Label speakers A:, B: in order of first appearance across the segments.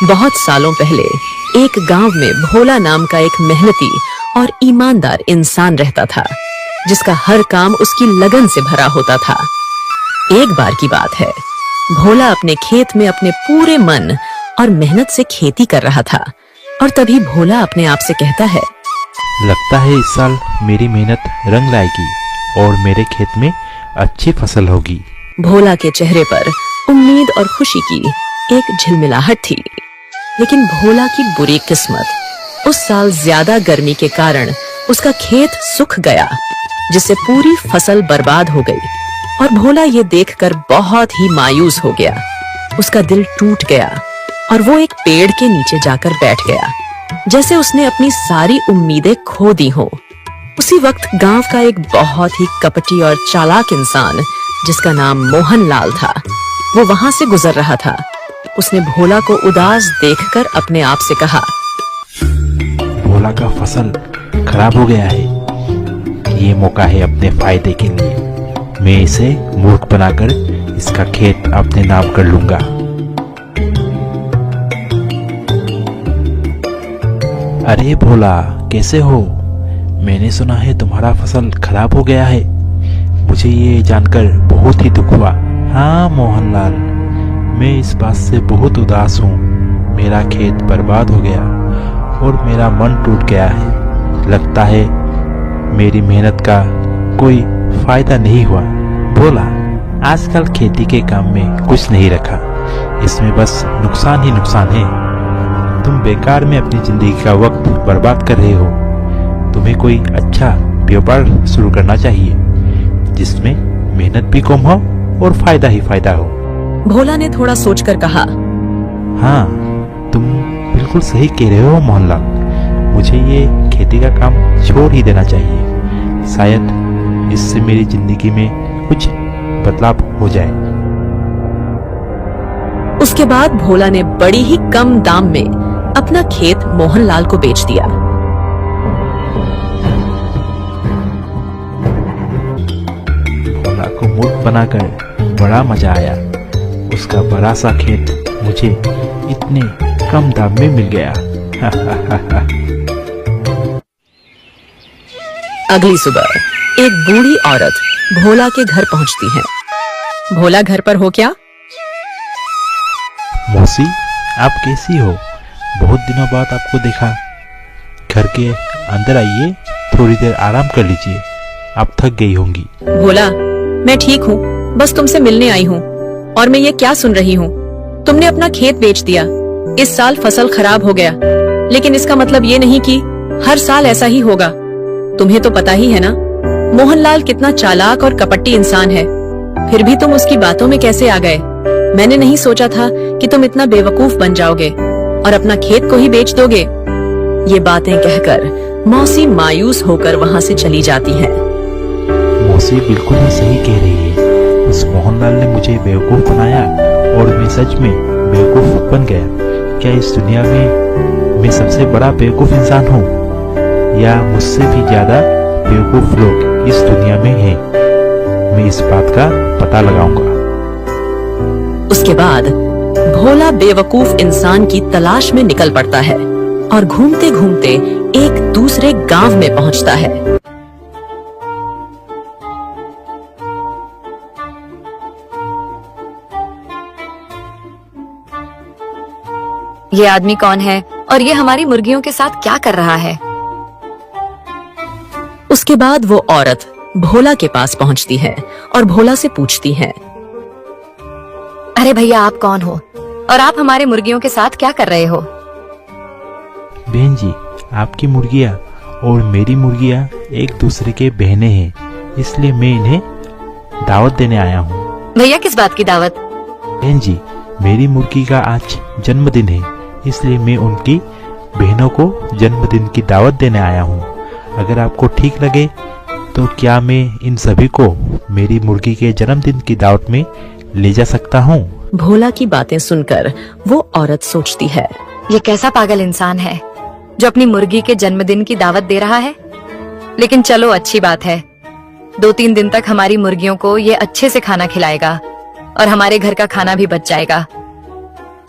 A: बहुत सालों पहले एक गांव में भोला नाम का एक मेहनती और ईमानदार इंसान रहता था, जिसका हर काम उसकी लगन से भरा होता था। एक बार की बात है, भोला अपने खेत में अपने पूरे मन और मेहनत से खेती कर रहा था और तभी भोला अपने आप से कहता है,
B: लगता है इस साल मेरी मेहनत रंग लाएगी और मेरे खेत में अच्छी फसल होगी।
A: भोला के चेहरे पर उम्मीद और खुशी की एक झिलमिलाहट थी, लेकिन भोला की बुरी किस्मत, उस साल ज्यादा गर्मी के कारण उसका खेत सूख गया, जिससे पूरी फसल बर्बाद हो गई और भोला ये देखकर बहुत ही मायूस हो गया। उसका दिल टूट गया और वो एक पेड़ के नीचे जाकर बैठ गया, जैसे उसने अपनी सारी उम्मीदें खो दी हो। उसी वक्त गांव का एक बहुत ही कपटी और चालाक इंसान, जिसका नाम मोहन लाल था, वो वहां से गुजर रहा था। उसने भोला को उदास देखकर अपने आप से कहा,
B: भोला का फसल खराब हो गया है। ये मौका है अपने फायदे के लिए। मैं इसे मूर्ख बनाकर इसका खेत अपने नाम कर लूंगा। अरे भोला, कैसे हो? मैंने सुना है तुम्हारा फसल खराब हो गया है। मुझे ये जानकर बहुत ही दुख हुआ। हाँ मोहनलाल, मैं इस बात से बहुत उदास हूँ। मेरा खेत बर्बाद हो गया और मेरा मन टूट गया है। लगता है मेरी मेहनत का कोई फायदा नहीं हुआ। भोला, आजकल खेती के काम में कुछ नहीं रखा, इसमें बस नुकसान ही नुकसान है। तुम बेकार में अपनी जिंदगी का वक्त बर्बाद कर रहे हो। तुम्हें कोई अच्छा व्यापार शुरू करना चाहिए, जिसमें मेहनत भी कम हो और फायदा ही फायदा हो।
A: भोला ने थोड़ा सोचकर कहा,
B: हाँ, तुम बिल्कुल सही कह रहे हो मोहनलाल। मुझे ये खेती का काम छोड़ ही देना चाहिए। शायद इससे मेरी जिंदगी में कुछ बदलाव हो जाए।
A: उसके बाद भोला ने बड़ी ही कम दाम में अपना खेत मोहनलाल को बेच दिया।
B: भोला को मूर्ख बनाकर बड़ा मजा आया। उसका बड़ा सा खेत मुझे इतने कम दाम में मिल गया।
A: अगली सुबह एक बूढ़ी औरत भोला के घर पहुंचती है। भोला, घर पर हो क्या?
B: मौसी, आप कैसी हो? बहुत दिनों बाद आपको देखा। घर के अंदर आइए, थोड़ी देर आराम कर लीजिए। आप थक गई होंगी।
A: भोला, मैं ठीक हूँ, बस तुमसे मिलने आई हूँ। और मैं ये क्या सुन रही हूँ? तुमने अपना खेत बेच दिया। इस साल फसल खराब हो गया, लेकिन इसका मतलब ये नहीं कि हर साल ऐसा ही होगा। तुम्हें तो पता ही है ना, मोहनलाल कितना चालाक और कपटी इंसान है। फिर भी तुम उसकी बातों में कैसे आ गए? मैंने नहीं सोचा था कि तुम इतना बेवकूफ बन जाओगे और अपना खेत को ही बेच दोगे। ये बातें कहकर मौसी मायूस होकर वहाँ से चली जाती है।
B: मौसी बिल्कुल ही सही कह रही है। उस मोहनलाल ने मुझे बेवकूफ बनाया और मैं सच में बेवकूफ बन गया। क्या इस दुनिया में मैं सबसे बड़ा बेवकूफ इंसान हूँ, या मुझसे भी ज्यादा बेवकूफ लोग इस दुनिया में हैं? मैं इस बात का पता लगाऊंगा।
A: उसके बाद भोला बेवकूफ इंसान की तलाश में निकल पड़ता है और घूमते घूमते एक दूसरे गांव में पहुंचता है।
C: ये आदमी कौन है और ये हमारी मुर्गियों के साथ क्या कर रहा है?
A: उसके बाद वो औरत भोला के पास पहुंचती है और भोला से पूछती है,
C: अरे भैया, आप कौन हो और आप हमारे मुर्गियों के साथ क्या कर रहे हो?
B: बहन जी, आपकी मुर्गियाँ और मेरी मुर्गियाँ एक दूसरे के बहनें हैं, इसलिए मैं इन्हें दावत देने आया हूँ।
C: भैया, किस बात की दावत?
B: बहन जी, मेरी मुर्गी का आज जन्मदिन है, इसलिए मैं उनकी बहनों को जन्मदिन की दावत देने आया हूँ। अगर आपको ठीक लगे तो क्या मैं इन सभी को मेरी मुर्गी के जन्मदिन की दावत में ले जा सकता हूँ?
A: भोला की बातें सुनकर वो औरत सोचती है,
C: ये कैसा पागल इंसान है जो अपनी मुर्गी के जन्मदिन की दावत दे रहा है। लेकिन चलो, अच्छी बात है, 2-3 दिन तक हमारी मुर्गियों को ये अच्छे से खाना खिलाएगा और हमारे घर का खाना भी बच जाएगा।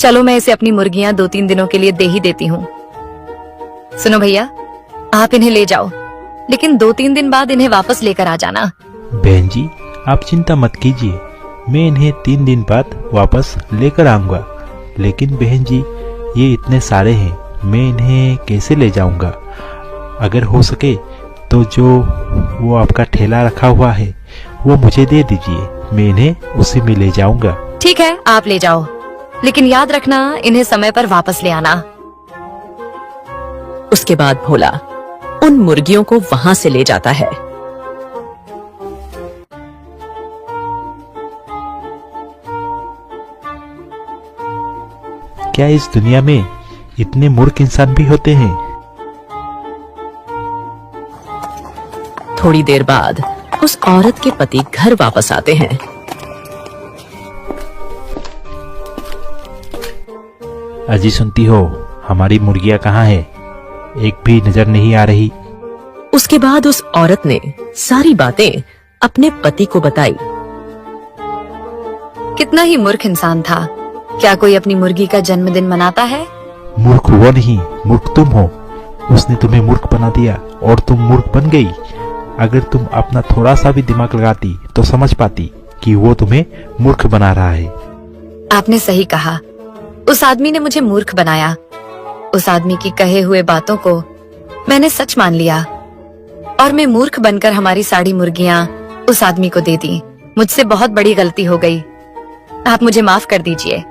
C: चलो मैं इसे अपनी मुर्गियां 2-3 दिनों के लिए दे ही देती हूँ। सुनो भैया, आप इन्हें ले जाओ, लेकिन 2-3 दिन बाद इन्हें वापस लेकर आ जाना।
B: बहन जी, आप चिंता मत कीजिए, मैं इन्हें 3 दिन बाद वापस लेकर आऊंगा। लेकिन बहन जी, ये इतने सारे हैं, मैं इन्हें कैसे ले जाऊंगा? अगर हो सके तो जो वो आपका ठेला रखा हुआ है वो मुझे दे दीजिए, मैं इन्हें उसी में ले जाऊंगा।
C: ठीक है, आप ले जाओ, लेकिन याद रखना इन्हें समय पर वापस ले आना।
A: उसके बाद भोला उन मुर्गियों को वहां से ले जाता है।
B: क्या इस दुनिया में इतने मूर्ख इंसान भी होते हैं?
A: थोड़ी देर बाद उस औरत के पति घर वापस आते हैं।
B: अजी सुनती हो, हमारी मुर्गियां कहाँ है? एक भी नजर नहीं आ रही।
A: उसके बाद उस औरत ने सारी बातें अपने पति को बताई।
C: कितना ही मूर्ख इंसान था। क्या कोई अपनी मुर्गी का जन्मदिन मनाता है?
B: मूर्ख वो नहीं, मूर्ख तुम हो। उसने तुम्हें मूर्ख बना दिया और तुम मूर्ख बन गई। अगर तुम अपना थोड़ा सा भी दिमाग लगाती तो समझ पाती कि वो तुम्हें मूर्ख बना रहा है।
C: आपने सही कहा, उस आदमी ने मुझे मूर्ख बनाया। उस आदमी की कहे हुए बातों को मैंने सच मान लिया और मैं मूर्ख बनकर हमारी सारी मुर्गियां उस आदमी को दे दी। मुझसे बहुत बड़ी गलती हो गई, आप मुझे माफ कर दीजिए।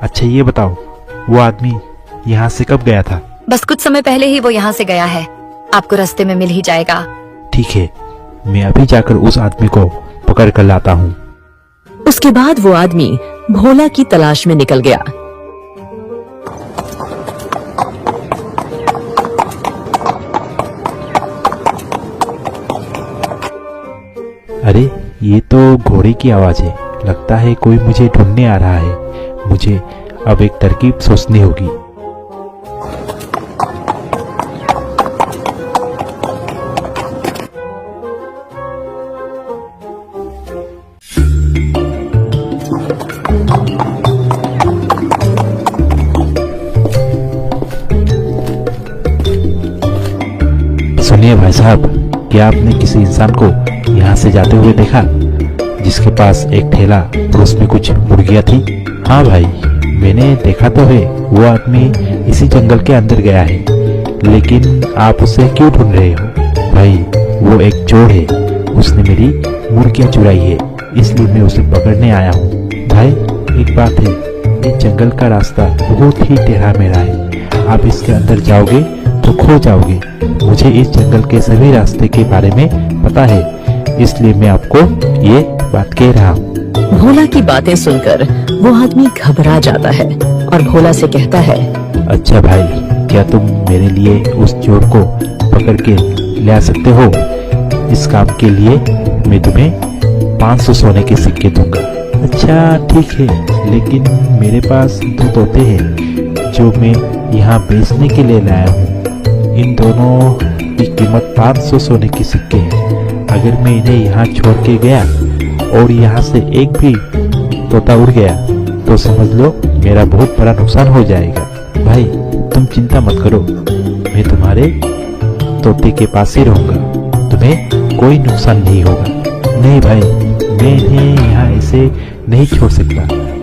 B: अच्छा ये बताओ, वो आदमी यहाँ से कब गया था?
C: बस कुछ समय पहले ही वो यहाँ से गया है, आपको रास्ते में मिल ही जाएगा।
B: ठीक है, मैं अभी जाकर उस आदमी को पकड़ कर लाता हूँ।
A: उसके बाद वो आदमी भोला की तलाश में निकल गया।
B: अरे ये तो घोड़े की आवाज है, लगता है कोई मुझे ढूंढने आ रहा है। मुझे अब एक तरकीब सोचनी होगी। सुनिए भाई साहब, क्या आपने किसी इंसान को यहाँ से जाते हुए देखा जिसके पास एक ठेला और उसमें कुछ मुर्गियाँ थी? हाँ भाई, मैंने देखा तो है। वो आदमी इसी जंगल के अंदर गया है, लेकिन आप उसे क्यों ढूंढ रहे हो? भाई वो एक चोर है, उसने मेरी मुर्गियाँ चुराई है, इसलिए मैं उसे पकड़ने आया हूँ। भाई एक बात है, इस जंगल का रास्ता बहुत ही टेढ़ा मेढ़ा है, आप इसके अंदर जाओगे तो खो जाओगे। मुझे इस जंगल के सभी रास्ते के बारे में पता है, इसलिए मैं आपको ये बात कह रहा हूँ।
A: भोला की बातें सुनकर वो आदमी घबरा जाता है और भोला से कहता है,
B: अच्छा भाई, क्या तुम मेरे लिए उस चोर को पकड़ के ले आ सकते हो? इस काम के लिए मैं तुम्हें 500 सोने के सिक्के दूंगा। अच्छा ठीक है, लेकिन मेरे पास 2 तोते हैं जो मैं यहाँ बेचने के लिए लाया हूँ। इन दोनों की कीमत 500 सोने के सिक्के है। अगर मैं इन्हें यहाँ छोड़ के गया और यहाँ से एक भी तोता उड़ गया तो समझ लो मेरा बहुत बड़ा नुकसान हो जाएगा। भाई तुम चिंता मत करो, मैं तुम्हारे तोते के पास ही रहूंगा, तुम्हें कोई नुकसान नहीं होगा। नहीं भाई, मैं इन्हें यहाँ ऐसे नहीं छोड़ सकता।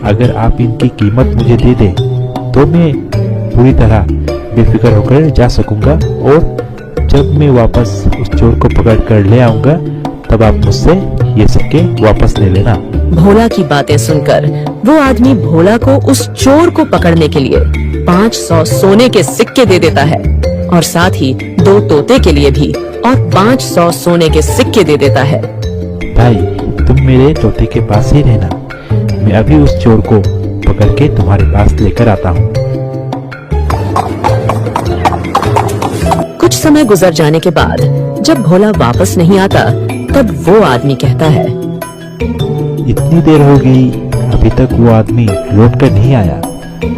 B: अगर आप इनकी कीमत मुझे दे दें तो मैं पूरी तरह बेफिक्र होकर जा सकूंगा, और जब मैं वापस उस चोर को पकड़ कर ले आऊंगा तब आप मुझसे ये सिक्के वापस ले लेना।
A: भोला की बातें सुनकर वो आदमी भोला को उस चोर को पकड़ने के लिए 500 सोने के सिक्के दे देता है और साथ ही 2 तोते के लिए भी और 500 सोने के सिक्के दे देता है।
B: भाई तुम मेरे तोते के पास ही रहना, मैं अभी उस चोर को पकड़ के तुम्हारे पास लेकर आता हूँ।
A: कुछ समय गुजर जाने के बाद जब भोला वापस नहीं आता तब वो आदमी कहता है,
B: इतनी देर हो गई, अभी तक वो आदमी लौट कर नहीं आया।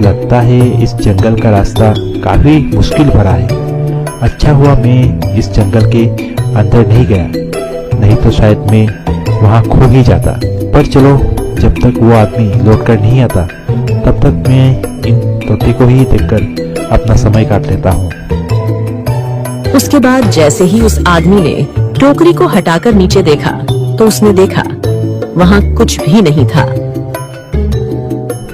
B: लगता है इस जंगल का रास्ता काफी मुश्किल भरा है। अच्छा हुआ मैं इस जंगल के अंदर नहीं गया, नहीं तो शायद मैं वहाँ खो ही जाता। पर चलो, जब तक वो आदमी लौट कर नहीं आता तब तक मैं इन तोते को ही देखकर अपना समय काट लेता हूँ।
A: उसके बाद जैसे ही उस आदमी ने टोकरी को हटाकर नीचे देखा तो उसने देखा वहाँ कुछ भी नहीं था।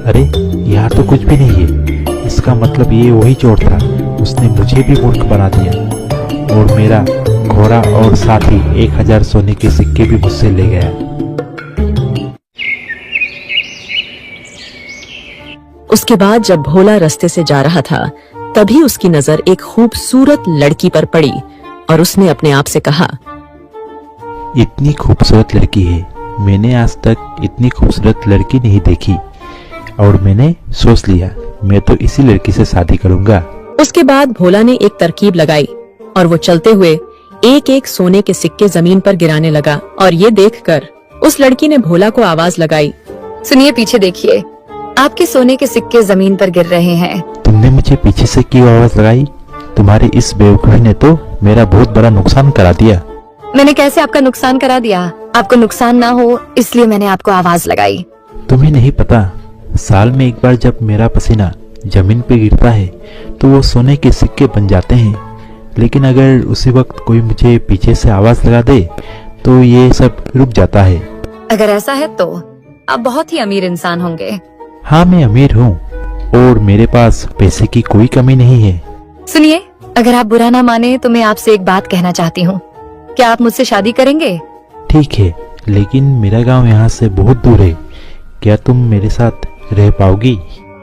B: अरे यहाँ तो कुछ भी नहीं है। इसका मतलब ये वही चोर था। उसने मुझे भी मूर्ख बना दिया और मेरा घोड़ा और साथ ही 1000 सोने के सिक्के भी मुझसे ले गया।
A: उसके बाद जब भोला रास्ते से जा रहा था तभी उसकी नजर एक खूबसूरत लड़की पर पड़ी और उसने अपने आप से कहा,
B: इतनी खूबसूरत लड़की है, मैंने आज तक इतनी खूबसूरत लड़की नहीं देखी और मैंने सोच लिया मैं तो इसी लड़की से शादी करूंगा।
A: उसके बाद भोला ने एक तरकीब लगाई और वो चलते हुए एक एक सोने के सिक्के जमीन पर गिराने लगा और ये देखकर उस लड़की ने भोला को आवाज लगाई,
C: सुनिए, पीछे देखिए, आपके सोने के सिक्के जमीन पर गिर रहे हैं।
B: तुमने मुझे पीछे से क्यों आवाज लगाई? तुम्हारी इस बेवकूफी ने तो मेरा बहुत बड़ा नुकसान करा दिया।
C: मैंने कैसे आपका नुकसान करा दिया? आपको नुकसान ना हो इसलिए मैंने आपको आवाज लगाई।
B: तुम्हें नहीं पता, साल में एक बार जब मेरा पसीना जमीन पे गिरता है तो वो सोने के सिक्के बन जाते हैं, लेकिन अगर उसी वक्त कोई मुझे पीछे से आवाज लगा दे तो ये सब रुक जाता है।
C: अगर ऐसा है तो आप बहुत ही अमीर इंसान होंगे।
B: हाँ, मैं अमीर हूँ और मेरे पास पैसे की कोई कमी नहीं है।
C: सुनिए, अगर आप बुरा ना माने तो मैं आपसे एक बात कहना चाहती हूँ। क्या आप मुझसे शादी करेंगे?
B: ठीक है, लेकिन मेरा गांव यहाँ से बहुत दूर है। क्या तुम मेरे साथ रह पाओगी?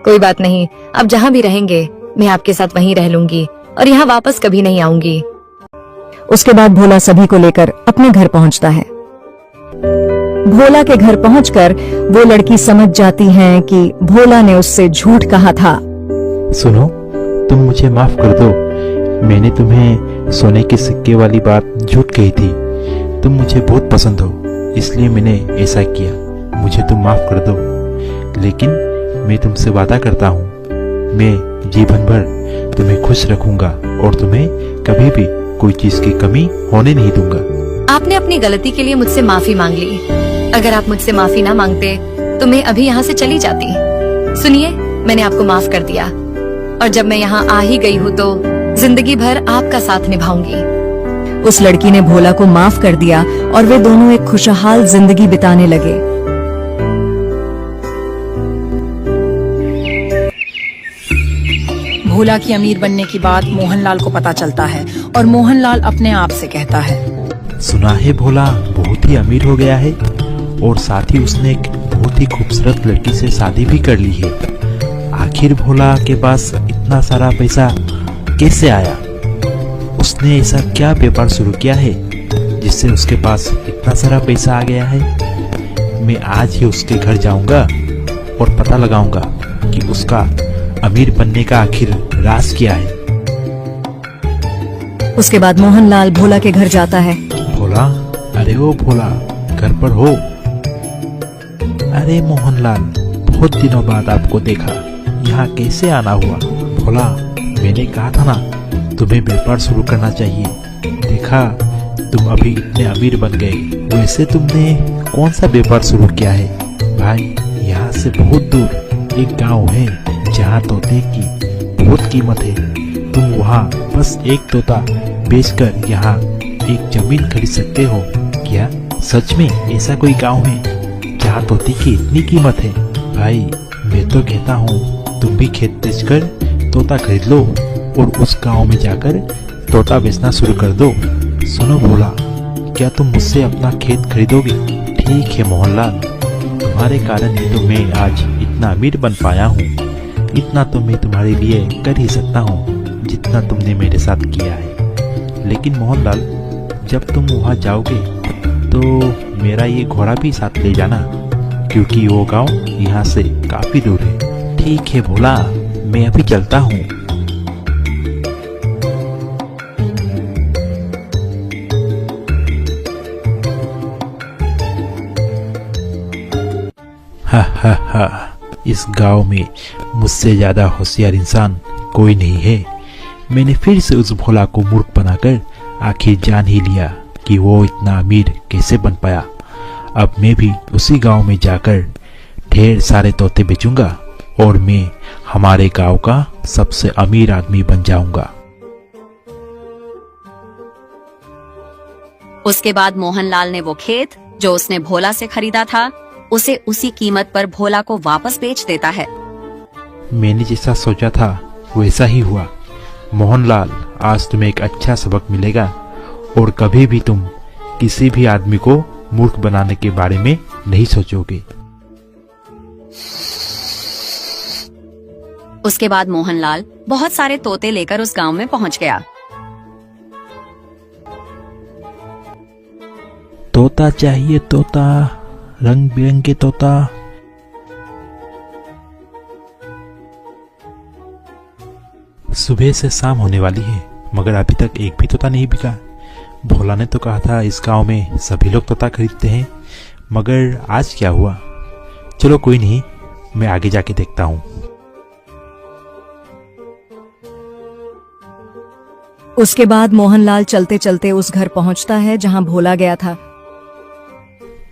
C: कोई बात नहीं, आप जहाँ भी रहेंगे मैं आपके साथ वहीं रह लूंगी और यहाँ वापस कभी नहीं आऊंगी।
D: उसके बाद भोला सभी को लेकर अपने घर पहुंचता है। भोला के घर पहुंचकर वो लड़की समझ जाती है कि भोला ने उससे झूठ कहा था।
B: सुनो, तुम मुझे माफ कर दो। मैंने तुम्हें सोने के सिक्के वाली बात झूठ कही थी। तुम मुझे बहुत पसंद हो इसलिए मैंने ऐसा किया। मुझे तुम माफ कर दो, लेकिन मैं तुमसे वादा करता हूँ मैं जीवन भर तुम्हें खुश रखूंगा और तुम्हें कभी भी कोई चीज की कमी होने नहीं दूंगा।
C: आपने अपनी गलती के लिए मुझसे माफी मांग ली। अगर आप मुझसे माफी ना मांगते तो मैं अभी यहाँ से चली जाती। सुनिए, मैंने आपको माफ कर दिया और जब मैं यहाँ आ ही गई हूँ तो जिंदगी भर आपका साथ निभाऊंगी।
D: उस लड़की ने भोला को माफ कर दिया और वे दोनों एक खुशहाल जिंदगी बिताने लगे।
E: भोला की अमीर बनने की बात मोहनलाल को पता चलता है और मोहनलाल अपने आप से कहता है,
B: सुना है भोला बहुत ही अमीर हो गया है और साथ ही उसने एक बहुत ही खूबसूरत लड़की से शादी भी कर ली है। आखिर भोला के पास इतना सारा पैसा कैसे आया? उसने ऐसा क्या व्यापार शुरू किया है जिससे उसके पास इतना सारा पैसा आ गया है? मैं आज ही उसके घर जाऊंगा और पता लगाऊंगा कि उसका अमीर बनने का आखिर राज क्या है।
D: उसके बाद मोहनलाल भोला के घर जाता है।
B: भोला, अरे ओ भोला, घर पर हो? अरे मोहनलाल, बहुत दिनों बाद आपको देखा, यहाँ कैसे आना हुआ? भोला, मैंने कहा था ना तुम्हें व्यापार शुरू करना चाहिए। देखा, तुम अभी इतने अमीर बन गए। वैसे तुमने कौन सा व्यापार शुरू किया है? भाई, यहाँ से बहुत दूर एक गांव है जहाँ तोते की बहुत कीमत है। तुम वहाँ बस एक तोता बेचकर यहाँ एक जमीन खरीद सकते हो। क्या सच में ऐसा कोई गांव है जहाँ तोते की इतनी कीमत है? भाई, मैं तो कहता हूँ तुम भी खेत बेचकर तोता खरीद लो और उस गांव में जाकर तोता बेचना शुरू कर दो। सुनो भोला, क्या तुम मुझसे अपना खेत खरीदोगे? ठीक है मोहनलाल, तुम्हारे कारण ही तो मैं आज इतना अमीर बन पाया हूँ। इतना तो मैं तुम्हारे लिए कर ही सकता हूँ जितना तुमने मेरे साथ किया है। लेकिन मोहनलाल, जब तुम वहाँ जाओगे तो मेरा ये घोड़ा भी साथ ले जाना, क्योंकि वो गांव यहाँ से काफी दूर है। ठीक है भोला, मैं अभी चलता हूँ। हा हा हा, इस गांव में मुझसे ज्यादा होशियार इंसान कोई नहीं है। मैंने फिर से उस भोला को मूर्ख बनाकर आखिर जान ही लिया कि वो इतना अमीर कैसे बन पाया। अब मैं भी उसी गांव में जाकर ढेर सारे तोते बेचूंगा और मैं हमारे गांव का सबसे अमीर आदमी बन जाऊंगा।
F: उसके बाद मोहनलाल ने वो खेत जो उसने भोला से खरीदा था उसे उसी कीमत पर भोला को वापस बेच देता है।
B: मैंने जैसा सोचा था वैसा ही हुआ। मोहनलाल, आज तुम्हें एक अच्छा सबक मिलेगा और कभी भी तुम किसी भी आदमी को मूर्ख बनाने के बारे में नहीं सोचोगे।
F: उसके बाद मोहनलाल बहुत सारे तोते लेकर उस गांव में पहुंच गया।
B: तोता चाहिए तोता, रंग बिरंगे तोता। सुबह से शाम होने वाली है मगर अभी तक एक भी तोता नहीं बिका। भोला ने तो कहा था इस गांव में सभी लोग तोता खरीदते हैं, मगर आज क्या हुआ? चलो कोई नहीं, मैं आगे जाके देखता हूँ।
D: उसके बाद मोहनलाल चलते चलते उस घर पहुंचता है जहां भोला गया था।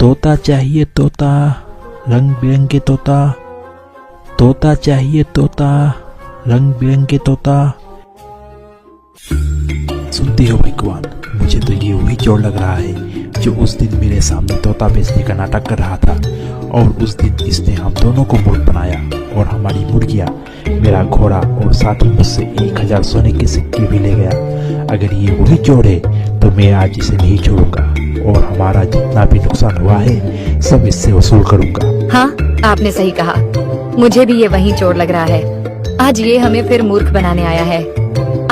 B: तोता चाहिए तोता, रंग बिरंगे तोता। तोता चाहिए तोता, रंग बिरंगे तोता। सुनते हो भगवान, मुझे तो ये वही चोर लग रहा है जो उस दिन मेरे सामने तोता बेचने का नाटक कर रहा था, और उस दिन इसने हम दोनों को मूर्ख बनाया और हमारी मुर्गियां, मेरा घोड़ा और साथ ही मुझसे 1000 सोने के सिक्के भी ले गया। अगर ये वही चोर है तो मैं आज इसे नहीं छोड़ूंगा और हमारा जितना भी नुकसान हुआ है सब इससे वसूल करूंगा।
C: हाँ, आपने सही कहा, मुझे भी ये वही चोर लग रहा है। आज ये हमें फिर मूर्ख बनाने आया है।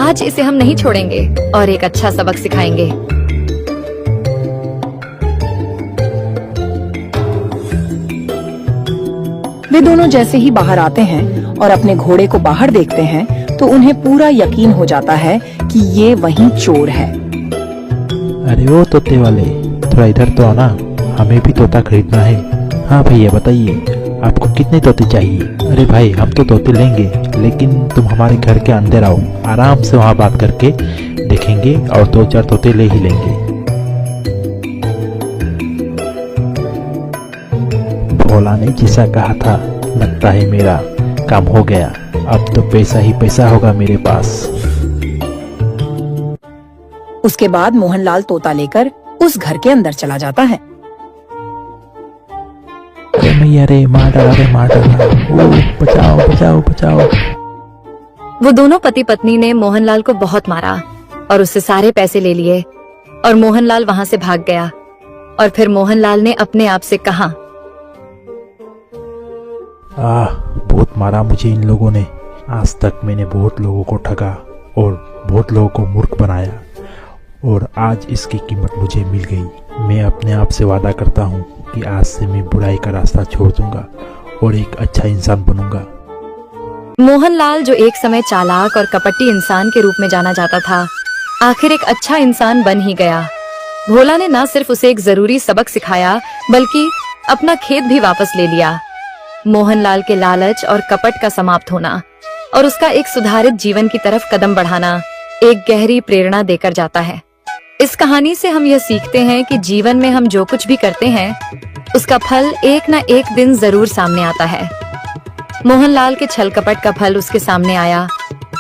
C: आज इसे हम नहीं छोड़ेंगे और एक अच्छा सबक सिखाएंगे।
E: वे दोनों जैसे ही बाहर आते हैं और अपने घोड़े को बाहर देखते हैं तो उन्हें पूरा यकीन हो जाता है कि ये वही चोर है।
B: अरे वो तोते वाले, थोड़ा इधर तो आना, हमें भी तोता खरीदना है। हाँ भैया बताइए, आपको कितने तोते चाहिए? अरे भाई, हम तो तोते लेंगे, लेकिन तुम हमारे घर के अंदर आओ, आराम से वहाँ बात करके देखेंगे और 2-4 तोते ले ही लेंगे। भोला ने जैसा कहा था, लगता है मेरा काम हो गया। अब तो पैसा ही पैसा होगा मेरे पास।
E: उसके बाद मोहनलाल तोता लेकर उस घर के अंदर चला जाता है।
B: अरे मार डाला, अरे मार डाला, बचाओ बचाओ बचाओ।
C: वो दोनों पति पत्नी ने मोहनलाल को बहुत मारा और उससे सारे पैसे ले लिए और मोहनलाल वहाँ से भाग गया। और फिर मोहनलाल ने अपने आप से कहा,
B: बहुत मारा मुझे इन लोगों ने। आज तक मैंने बहुत लोगों को ठगा और बहुत लोगों को मूर्ख बनाया, और आज इसकी कीमत मुझे मिल गई। मैं अपने आप से वादा करता हूँ कि आज से मैं बुराई का रास्ता छोड़ दूंगा और एक अच्छा इंसान बनूंगा।
C: मोहनलाल, जो एक समय चालाक और कपटी इंसान के रूप में जाना जाता था, आखिर एक अच्छा इंसान बन ही गया। भोला ने न सिर्फ उसे एक जरूरी सबक सिखाया बल्कि अपना खेत भी वापस ले लिया। मोहनलाल के लालच और कपट का समाप्त होना और उसका एक सुधारित जीवन की तरफ कदम बढ़ाना एक गहरी प्रेरणा देकर जाता है। इस कहानी से हम यह सीखते हैं कि जीवन में हम जो कुछ भी करते हैं उसका फल एक न एक दिन जरूर सामने आता है। मोहनलाल के छल कपट का फल उसके सामने आया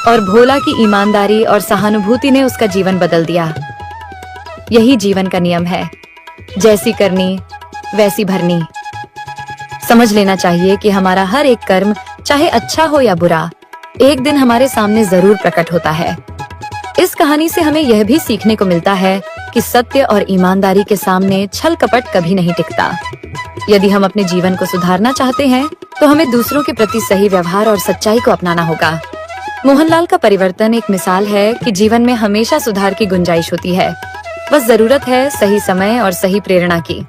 C: और भोला की ईमानदारी और सहानुभूति ने उसका जीवन बदल दिया। यही जीवन का नियम है, जैसी करनी वैसी भरनी। समझ लेना चाहिए कि हमारा हर एक कर्म, चाहे अच्छा हो या बुरा, एक दिन हमारे सामने जरूर प्रकट होता है। इस कहानी से हमें यह भी सीखने को मिलता है कि सत्य और ईमानदारी के सामने छल कपट कभी नहीं टिकता। यदि हम अपने जीवन को सुधारना चाहते हैं तो हमें दूसरों के प्रति सही व्यवहार और सच्चाई को अपनाना होगा। मोहनलाल का परिवर्तन एक मिसाल है कि जीवन में हमेशा सुधार की गुंजाइश होती है। बस जरूरत है सही समय और सही प्रेरणा की।